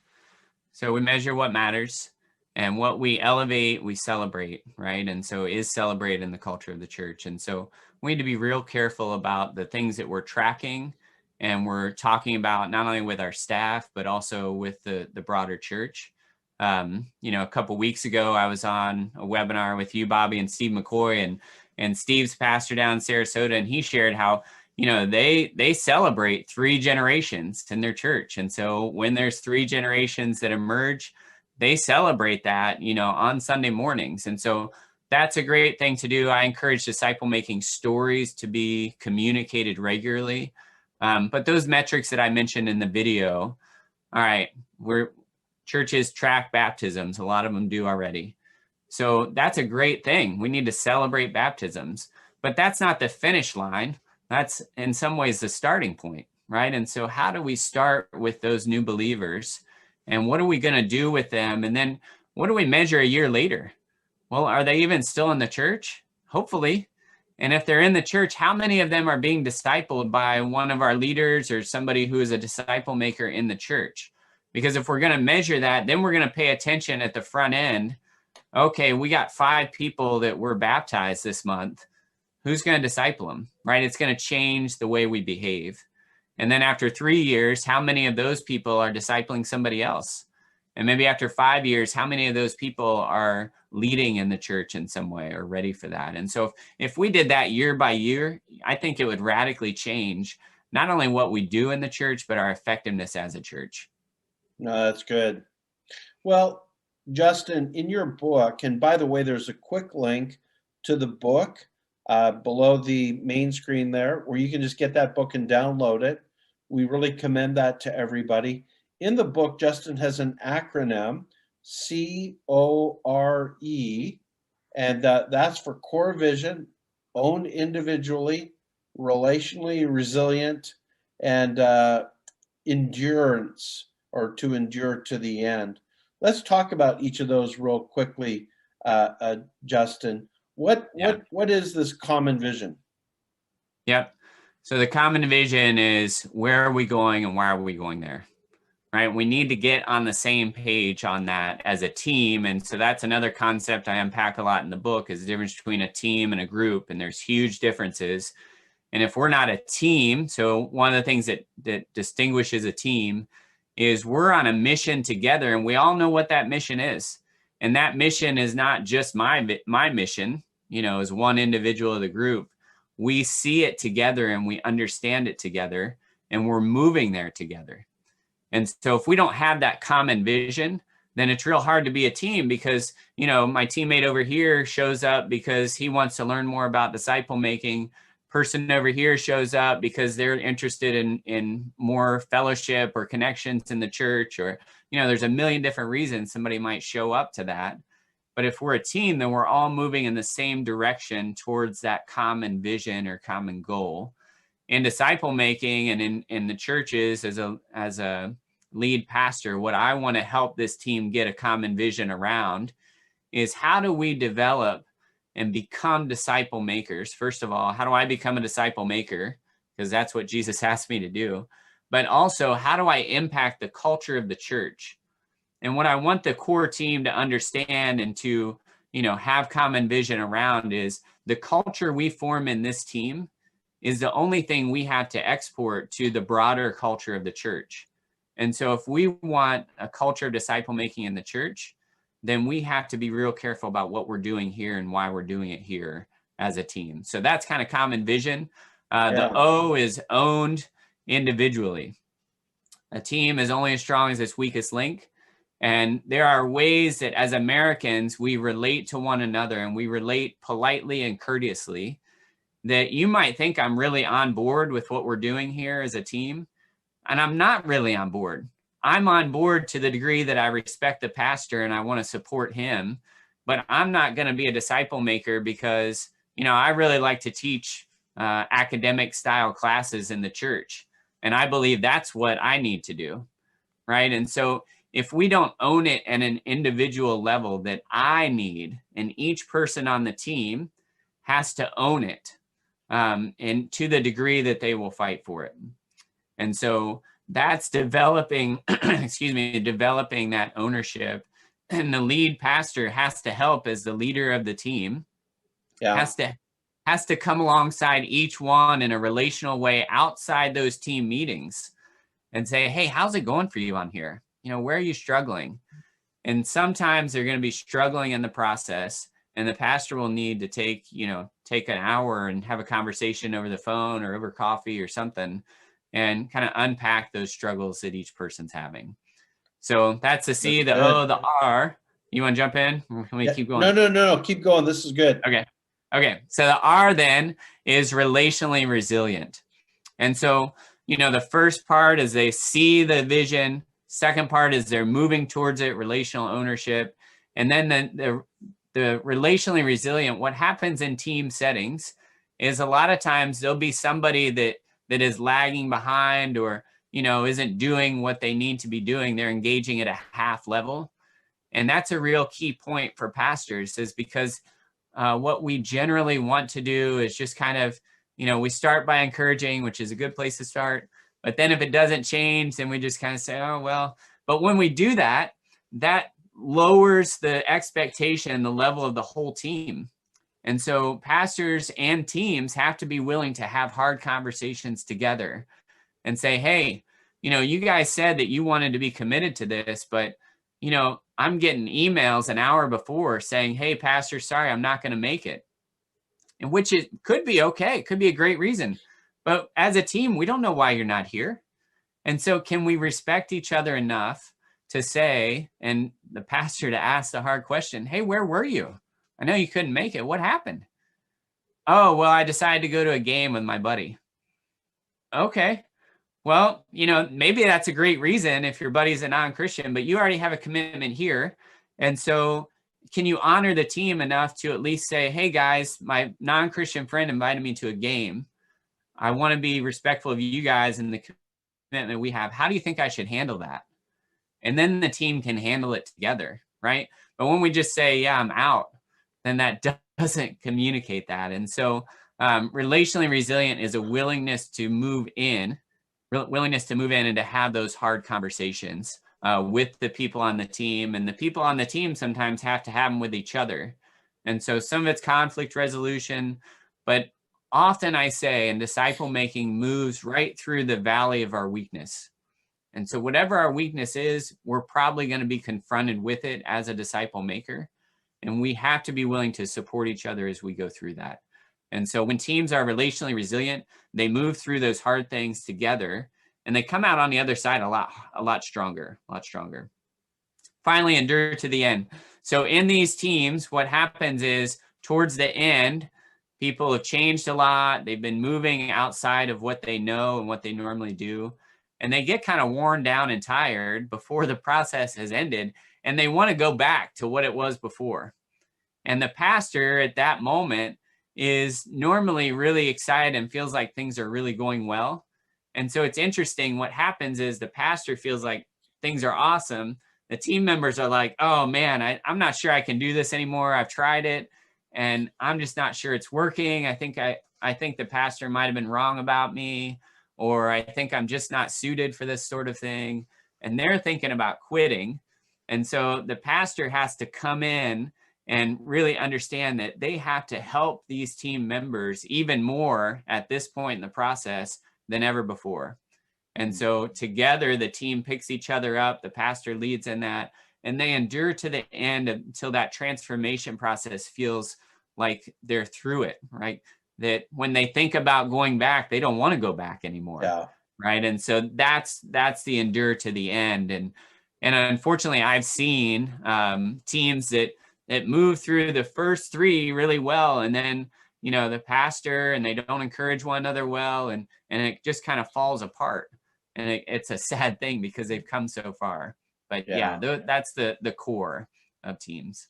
So we measure what matters, and what we elevate, we celebrate, right? And so is celebrated in the culture of the church. And so we need to be real careful about the things that we're tracking and we're talking about, not only with our staff, but also with the broader church. A couple weeks ago, I was on a webinar with you, Bobby, and Steve McCoy, and Steve's pastor down in Sarasota, and he shared how, they celebrate 3 generations in their church. And so when there's 3 generations that emerge, they celebrate that, on Sunday mornings. And so that's a great thing to do. I encourage disciple making stories to be communicated regularly. But those metrics that I mentioned in the video, all right, churches track baptisms. A lot of them do already. So that's a great thing. We need to celebrate baptisms, but that's not the finish line. That's in some ways the starting point, right? And so how do we start with those new believers, and what are we going to do with them? And then what do we measure a year later? Well, are they even still in the church? Hopefully. And if they're in the church, how many of them are being discipled by one of our leaders or somebody who is a disciple maker in the church? Because if we're going to measure that, then we're going to pay attention at the front end. Okay, we got 5 people that were baptized this month. Who's going to disciple them, right? It's going to change the way we behave. And then after 3 years, how many of those people are discipling somebody else? And maybe after 5 years, how many of those people are leading in the church in some way or ready for that? And so if we did that year by year, I think it would radically change not only what we do in the church, but our effectiveness as a church. No, that's good. Well, Justin, in your book, and by the way, there's a quick link to the book below the main screen there, where you can just get that book and download it. We really commend that to everybody. In the book, Justin has an acronym, CORE, and that's for core vision, owned individually, relationally resilient, and endurance, or to endure to the end. Let's talk about each of those real quickly, Justin. What is this common vision? Yep. So the common vision is, where are we going and why are we going there? Right? We need to get on the same page on that as a team. And so that's another concept I unpack a lot in the book, is the difference between a team and a group. And there's huge differences. And if we're not a team, so one of the things that distinguishes a team is we're on a mission together, and we all know what that mission is. And that mission is not just my mission, as one individual of the group. We see it together and we understand it together, and we're moving there together. And so if we don't have that common vision, then it's real hard to be a team, because, my teammate over here shows up because he wants to learn more about disciple making. Person over here shows up because they're interested in more fellowship or connections in the church, or, there's a million different reasons somebody might show up to that. But if we're a team, then we're all moving in the same direction towards that common vision or common goal. In disciple making and in the churches, as a lead pastor, what I want to help this team get a common vision around is, how do we develop and become disciple makers? First of all, how do I become a disciple maker? Because that's what Jesus asked me to do. But also, how do I impact the culture of the church? And what I want the core team to understand and to, have common vision around is, the culture we form in this team is the only thing we have to export to the broader culture of the church. And so if we want a culture of disciple making in the church, then we have to be real careful about what we're doing here and why we're doing it here as a team. So that's kind of common vision. The O is owned individually. A team is only as strong as its weakest link. And there are ways that as Americans, we relate to one another, and we relate politely and courteously, that you might think I'm really on board with what we're doing here as a team. And I'm not really on board. I'm on board to the degree that I respect the pastor and I want to support him, but I'm not going to be a disciple maker because, I really like to teach academic style classes in the church. And I believe that's what I need to do. Right. And so if we don't own it at an individual level that I need, and each person on the team has to own it, and to the degree that they will fight for it. And so that's developing, developing that ownership. And the lead pastor has to help as the leader of the team, has to come alongside each one in a relational way outside those team meetings and say, hey, how's it going for you on here? Where are you struggling? And sometimes they're going to be struggling in the process, and the pastor will need to take an hour and have a conversation over the phone or over coffee or something, and kind of unpack those struggles that each person's having. So that's the C, the O, the R. You want to jump in? Let me keep going. No. Keep going. This is good. Okay. So the R then is relationally resilient. And so, the first part is they see the vision. Second part is they're moving towards it, relational ownership. And then the relationally resilient, what happens in team settings is a lot of times there'll be somebody that is lagging behind or, isn't doing what they need to be doing. They're engaging at a half level. And that's a real key point for pastors, is because what we generally want to do is just kind of, we start by encouraging, which is a good place to start. But then if it doesn't change, then we just kind of say, oh, well. But when we do that, that lowers the expectation, the level of the whole team. And so pastors and teams have to be willing to have hard conversations together and say, hey, you guys said that you wanted to be committed to this, but, I'm getting emails an hour before saying, hey, pastor, sorry, I'm not going to make it. And which it could be okay. It could be a great reason. But as a team, we don't know why you're not here. And so can we respect each other enough to say, and the pastor to ask the hard question, hey, where were you? I know you couldn't make it. What happened? Oh, well, I decided to go to a game with my buddy. Okay. Well, maybe that's a great reason if your buddy's a non-Christian, but you already have a commitment here. And so can you honor the team enough to at least say, hey, guys, my non-Christian friend invited me to a game. I want to be respectful of you guys and the commitment we have. How do you think I should handle that? And then the team can handle it together, right? But when we just say, yeah, I'm out, then that doesn't communicate that. And so relationally resilient is a willingness to move in and to have those hard conversations with the people on the team. And the people on the team sometimes have to have them with each other. And so some of it's conflict resolution, but often I say, and disciple making moves right through the valley of our weakness. And so whatever our weakness is, we're probably going to be confronted with it as a disciple maker. And we have to be willing to support each other as we go through that. And so when teams are relationally resilient, they move through those hard things together, and they come out on the other side a lot stronger. Finally, endure to the end. So in these teams, what happens is towards the end, people have changed a lot. They've been moving outside of what they know and what they normally do. And they get kind of worn down and tired before the process has ended. And they want to go back to what it was before. And the pastor at that moment is normally really excited and feels like things are really going well. And so it's interesting. What happens is the pastor feels like things are awesome. The team members are like, oh man, I'm not sure I can do this anymore. I've tried it and I'm just not sure it's working. I think the pastor might've been wrong about me, or I think I'm just not suited for this sort of thing. And they're thinking about quitting. And so the pastor has to come in and really understand that they have to help these team members even more at this point in the process than ever before. And so together, the team picks each other up, the pastor leads in that, and they endure to the end until that transformation process feels like they're through it, right? That when they think about going back, they don't want to go back anymore. Yeah. Right. And so that's the endure to the end. And And unfortunately, I've seen teams that move through the first three really well, and then the pastor and they don't encourage one another well, and it just kind of falls apart. And it's a sad thing because they've come so far. But yeah, that's the core of teams.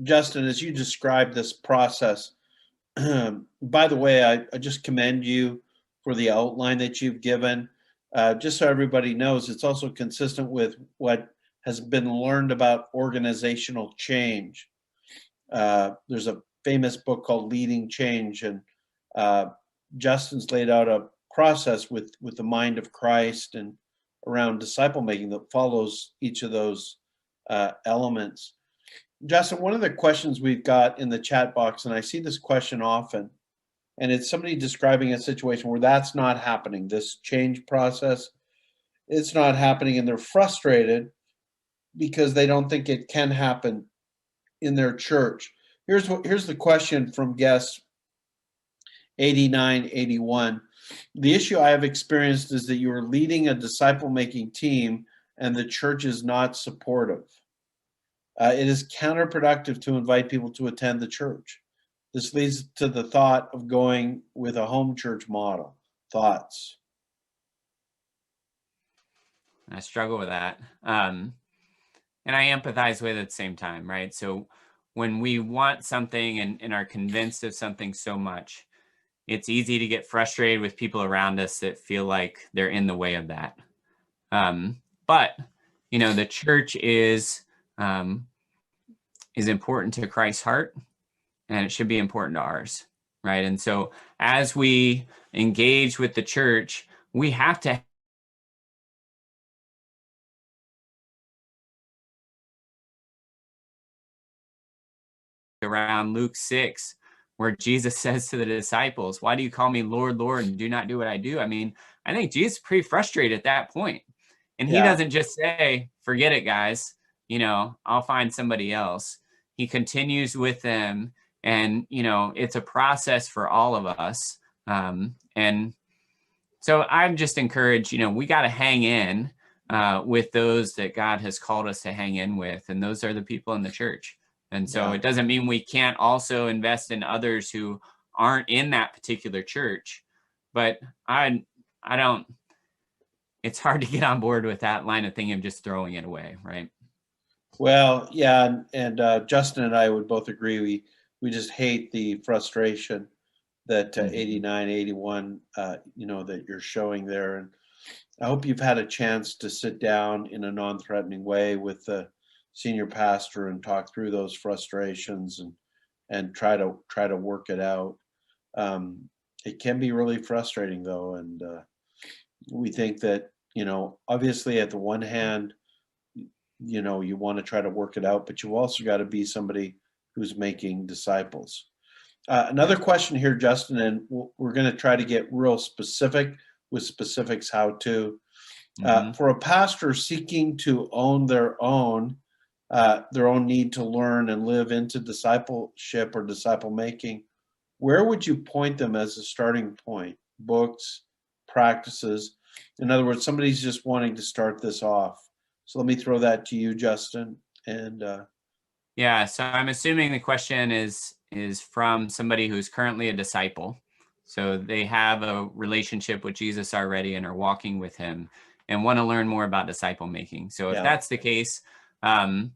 Justin, as you described this process, by the way, I just commend you for the outline that you've given. Just so everybody knows, it's also consistent with what has been learned about organizational change. There's a famous book called Leading Change, and Justin's laid out a process with the mind of Christ and around disciple making that follows each of those elements. Justin, one of the questions we've got in the chat box, and I see this question often, and it's somebody describing a situation where that's not happening. This change process, it's not happening, and they're frustrated because they don't think it can happen in their church. Here's the question from guest 8981. The issue I have experienced is that you are leading a disciple-making team and the church is not supportive. It is counterproductive to invite people to attend the church. This leads to the thought of going with a home church model. Thoughts? I struggle with that. And I empathize with it at the same time, right? So when we want something and are convinced of something so much, it's easy to get frustrated with people around us that feel like they're in the way of that. But, the church is important to Christ's heart, and it should be important to ours, right? And so as we engage with the church, we have to around Luke 6, where Jesus says to the disciples, "Why do you call me Lord, Lord, and do not do what I do?" I mean, I think Jesus is pretty frustrated at that point. And he doesn't just say, "Forget it, guys, I'll find somebody else." He continues with them, and it's a process for all of us. And so I'm just encouraged, we got to hang in with those that God has called us to hang in with, and those are the people in the church. And so it doesn't mean we can't also invest in others who aren't in that particular church. But I don't, it's hard to get on board with that line of thinking of just throwing it away, right? Well, yeah, and Justin and I would both agree. We just hate the frustration that 89, 81, that you're showing there. And I hope you've had a chance to sit down in a non-threatening way with the senior pastor and talk through those frustrations and try to work it out. It can be really frustrating though, and we think that obviously at the one hand, you want to try to work it out, but you also got to be somebody who's making disciples. Another question here, Justin, and we're going to try to get real specific with specifics how to. For a pastor seeking to own their own need to learn and live into discipleship or disciple making, where would you point them as a starting point? Books, practices? In other words, somebody's just wanting to start this off. So let me throw that to you, Justin. And yeah, so I'm assuming the question is from somebody who's currently a disciple. So they have a relationship with Jesus already and are walking with him and want to learn more about disciple making. So if that's the case, the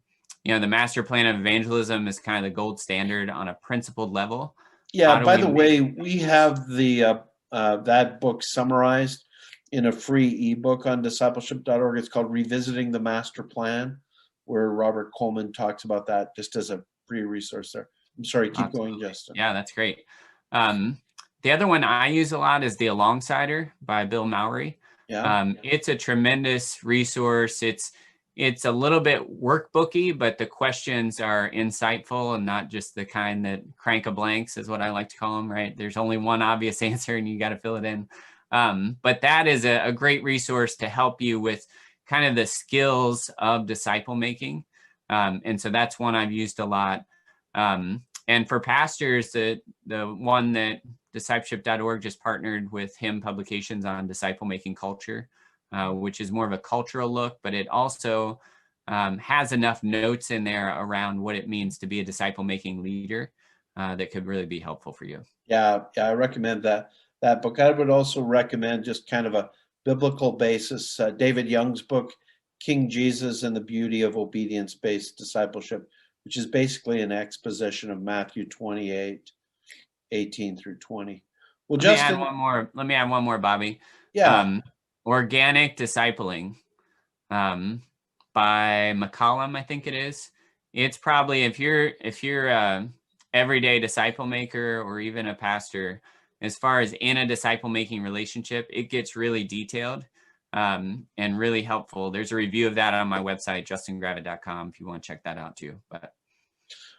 master plan of evangelism is kind of the gold standard on a principled level. Yeah, by the way, we have the that book summarized in a free ebook on discipleship.org. It's called Revisiting the Master Plan, where Robert Coleman talks about that just as a free resource there. I'm sorry, keep going, Justin. Yeah, that's great. The other one I use a lot is The Alongsider by Bill Mowry. Yeah. It's a tremendous resource. It's a little bit workbooky, but the questions are insightful and not just the kind that crank a blanks is what I like to call them, right? There's only one obvious answer and you got to fill it in. But that is a great resource to help you with kind of the skills of disciple making. And so that's one I've used a lot. And for pastors, the one that discipleship.org just partnered with him publications on disciple making culture. which is more of a cultural look, but it also has enough notes in there around what it means to be a disciple-making leader that could really be helpful for you. Yeah, I recommend that book. I would also recommend just kind of a biblical basis, David Young's book, King Jesus and the Beauty of Obedience-Based Discipleship, which is basically an exposition of Matthew 28:18 through 20. Well, Let me Justin, add one more, Bobby. yeah, Organic Discipling by McCollum, I think it is. It's probably, if you're a everyday disciple maker or even a pastor, as far as in a disciple making relationship, it gets really detailed and really helpful. There's a review of that on my website, justingravitt.com, if you want to check that out too. But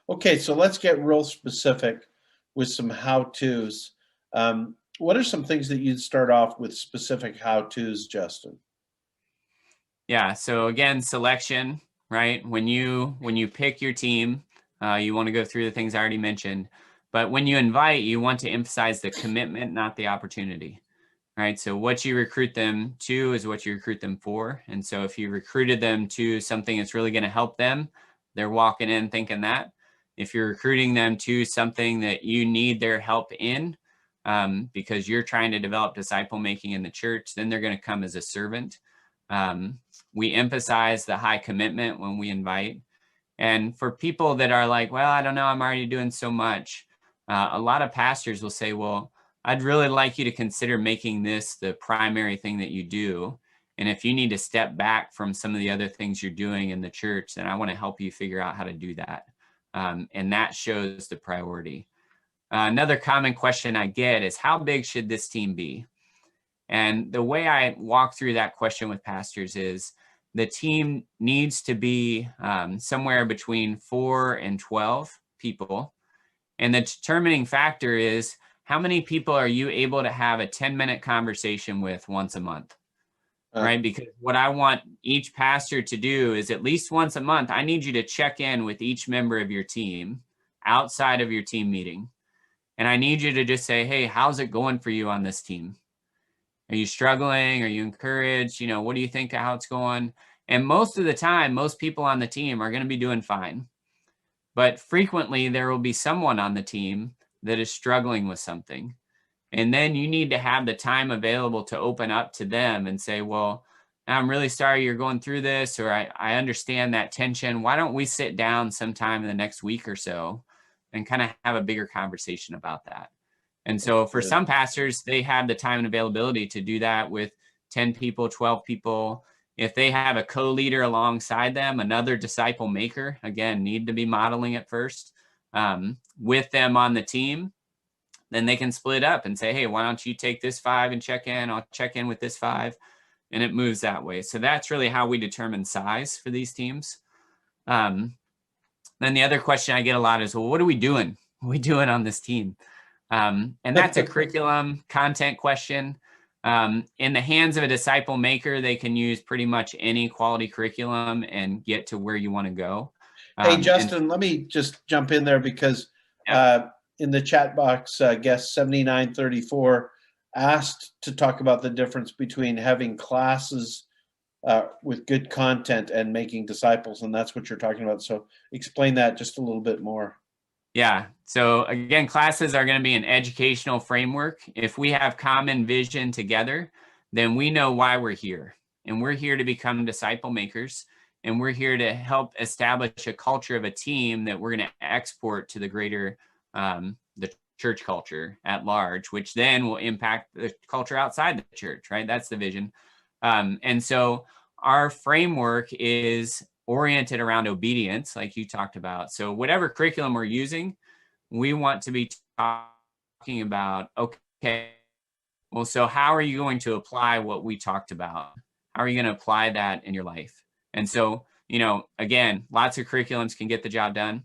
okay, so let's get real specific with some how-tos. What are some things that you'd start off with specific how-tos, Justin? yeah, so again, selection, right? When you pick your team, you want to go through the things I already mentioned. But when you invite, you want to emphasize the commitment, not the opportunity, right? So what you recruit them to is what you recruit them for. And so if you recruited them to something that's really going to help them, they're walking in thinking that. If you're recruiting them to something that you need their help in, because you're trying to develop disciple making in the church, then they're going to come as a servant. We emphasize the high commitment when we invite. And for people that are like, well, I don't know, I'm already doing so much. A lot of pastors will say, well, I'd really like you to consider making this the primary thing that you do. And if you need to step back from some of the other things you're doing in the church, then I want to help you figure out how to do that. And that shows the priority. Another common question I get is, how big should this team be? And the way I walk through that question with pastors is, the team needs to be somewhere between 4 and 12 people. And the determining factor is, how many people are you able to have a 10-minute conversation with once a month, right? Because what I want each pastor to do is, at least once a month, I need you to check in with each member of your team outside of your team meeting. And I need you to just say, hey, how's it going for you on this team? Are you struggling? Are you encouraged? You know, what do you think of how it's going? And most of the time, most people on the team are going to be doing fine. But frequently, there will be someone on the team that is struggling with something. And then you need to have the time available to open up to them and say, well, I'm really sorry you're going through this, or I understand that tension. Why don't we sit down sometime in the next week or so and kind of have a bigger conversation about that? And so for some pastors, they have the time and availability to do that with 10 people, 12 people. If they have a co-leader alongside them, another disciple maker, again, need to be modeling it first, with them on the team, then they can split up and say, hey, why don't you take this 5 and check in? I'll check in with this 5. And it moves that way. So that's really how we determine size for these teams. Then the other question I get a lot is, well, what are we doing? What are we doing on this team? And that's a curriculum content question. In the hands of a disciple maker, they can use pretty much any quality curriculum and get to where you want to go. Hey, Justin, let me just jump in there because in the chat box, guest 7934 asked to talk about the difference between having classes with good content and making disciples, and that's what you're talking about. So explain that just a little bit more. Yeah. So again, classes are going to be an educational framework. If we have common vision together, then we know why we're here. And we're here to become disciple makers. And we're here to help establish a culture of a team that we're going to export to the greater, the church culture at large, which then will impact the culture outside the church, right? That's the vision. And so our framework is oriented around obedience, like you talked about. So whatever curriculum we're using, we want to be talking about, okay, well, so how are you going to apply what we talked about? How are you going to apply that in your life? And so, you know, again, lots of curriculums can get the job done.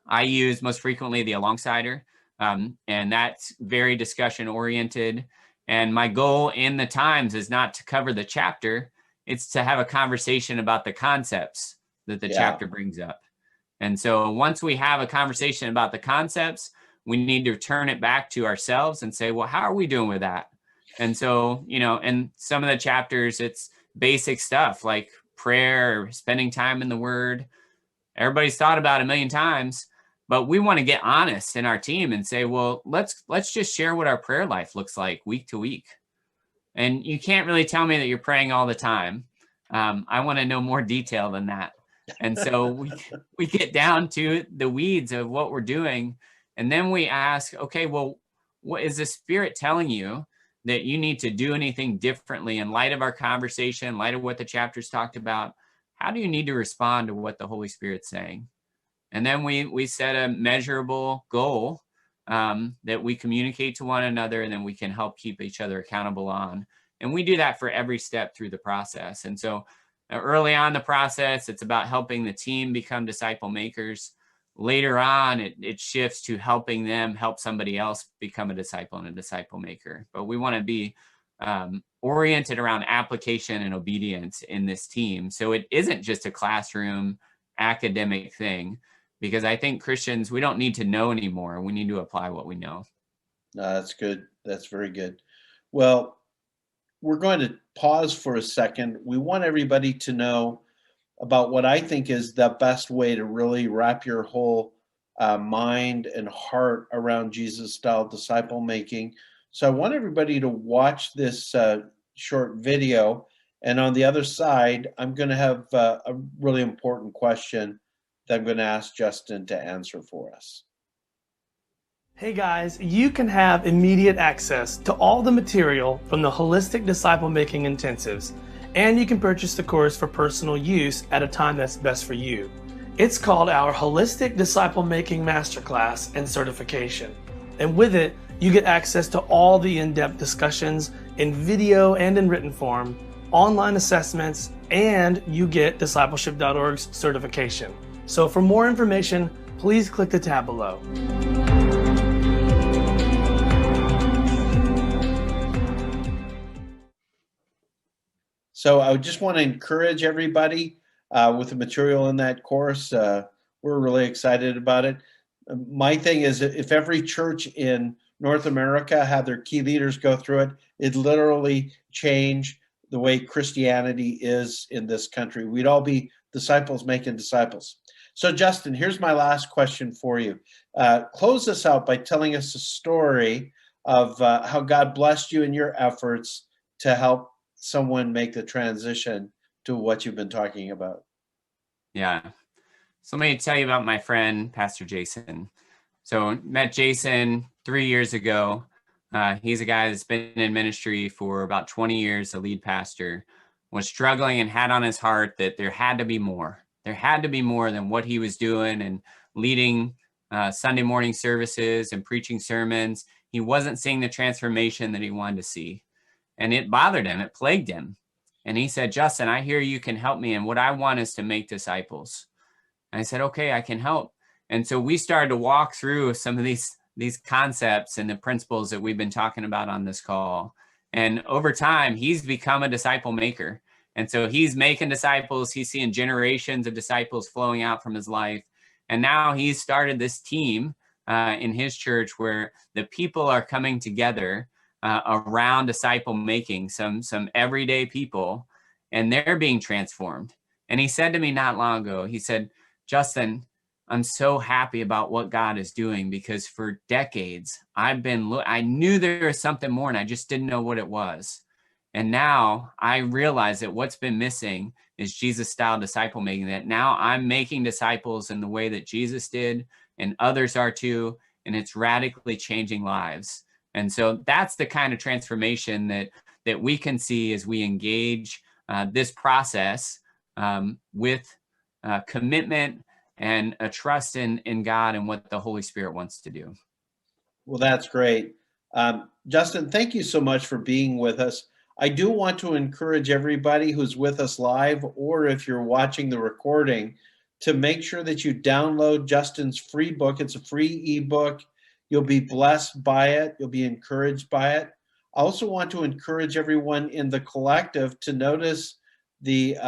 I use most frequently the Alongsider, and that's very discussion oriented. And my goal in the Times is not to cover the chapter, it's to have a conversation about the concepts that the chapter brings up. And so once we have a conversation about the concepts, we need to turn it back to ourselves and say, well, how are we doing with that? And so, you know, in some of the chapters, it's basic stuff like prayer, or spending time in the Word. Everybody's thought about it a million times, but we want to get honest in our team and say, well, let's just share what our prayer life looks like week to week. And you can't really tell me that you're praying all the time. I want to know more detail than that. And so we get down to the weeds of what we're doing. And then we ask, okay, well, what is the Spirit telling you that you need to do anything differently in light of our conversation, in light of what the chapters talked about? How do you need to respond to what the Holy Spirit's saying? And then we set a measurable goal that we communicate to one another, and then we can help keep each other accountable on. And we do that for every step through the process. And so early on in the process, it's about helping the team become disciple makers. Later on, it shifts to helping them help somebody else become a disciple and a disciple maker. But we want to be oriented around application and obedience in this team. So it isn't just a classroom academic thing, because I think Christians, we don't need to know anymore. We need to apply what we know. That's good. That's very good. Well, we're going to pause for a second. We want everybody to know about what I think is the best way to really wrap your whole mind and heart around Jesus-style disciple making. So I want everybody to watch this short video. And on the other side, I'm going to have a really important question that I'm going to ask Justin to answer for us. Hey guys, you can have immediate access to all the material from the Holistic Disciple Making Intensives, and you can purchase the course for personal use at a time that's best for you. It's called our Holistic Disciple Making Masterclass and Certification. And with it, you get access to all the in-depth discussions in video and in written form, online assessments, and you get discipleship.org's certification. So for more information, please click the tab below. So I just want to encourage everybody with the material in that course. We're really excited about it. My thing is, if every church in North America had their key leaders go through it, it'd literally change the way Christianity is in this country. We'd all be disciples making disciples. So Justin, here's my last question for you. Close us out by telling us a story of how God blessed you in your efforts to help someone make the transition to what you've been talking about. Yeah. So let me tell you about my friend, Pastor Jason. So met Jason 3 years ago. He's a guy that's been in ministry for about 20 years, a lead pastor, was struggling and had on his heart that there had to be more. There had to be more than what he was doing and leading Sunday morning services and preaching sermons. He wasn't seeing the transformation that he wanted to see. And it bothered him. It plagued him. And he said, Justin, I hear you can help me. And what I want is to make disciples. And I said, okay, I can help. And so we started to walk through some of these concepts and the principles that we've been talking about on this call. And over time, he's become a disciple maker. And so he's making disciples. He's seeing generations of disciples flowing out from his life. And now he's started this team in his church where the people are coming together around disciple making, some everyday people, and they're being transformed. And he said to me not long ago, he said, Justin, I'm so happy about what God is doing, because for decades I knew there was something more and I just didn't know what it was. And now I realize that what's been missing is Jesus style disciple making, that now I'm making disciples in the way that Jesus did and others are too. And it's radically changing lives. And so that's the kind of transformation that we can see as we engage this process with commitment and a trust in God and what the Holy Spirit wants to do. Well, that's great. Justin, thank you so much for being with us. I do want to encourage everybody who's with us live, or if you're watching the recording, to make sure that you download Justin's free book. It's a free ebook. You'll be blessed by it. You'll be encouraged by it. I also want to encourage everyone in the collective to notice the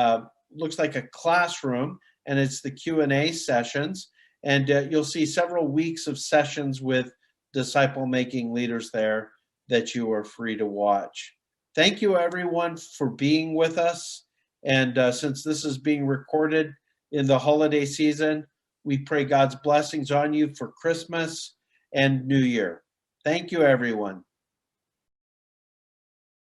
looks like a classroom, and it's the Q&A sessions. And you'll see several weeks of sessions with disciple-making leaders there that you are free to watch. Thank you, everyone, for being with us. And since this is being recorded in the holiday season, we pray God's blessings on you for Christmas and New Year. Thank you, everyone.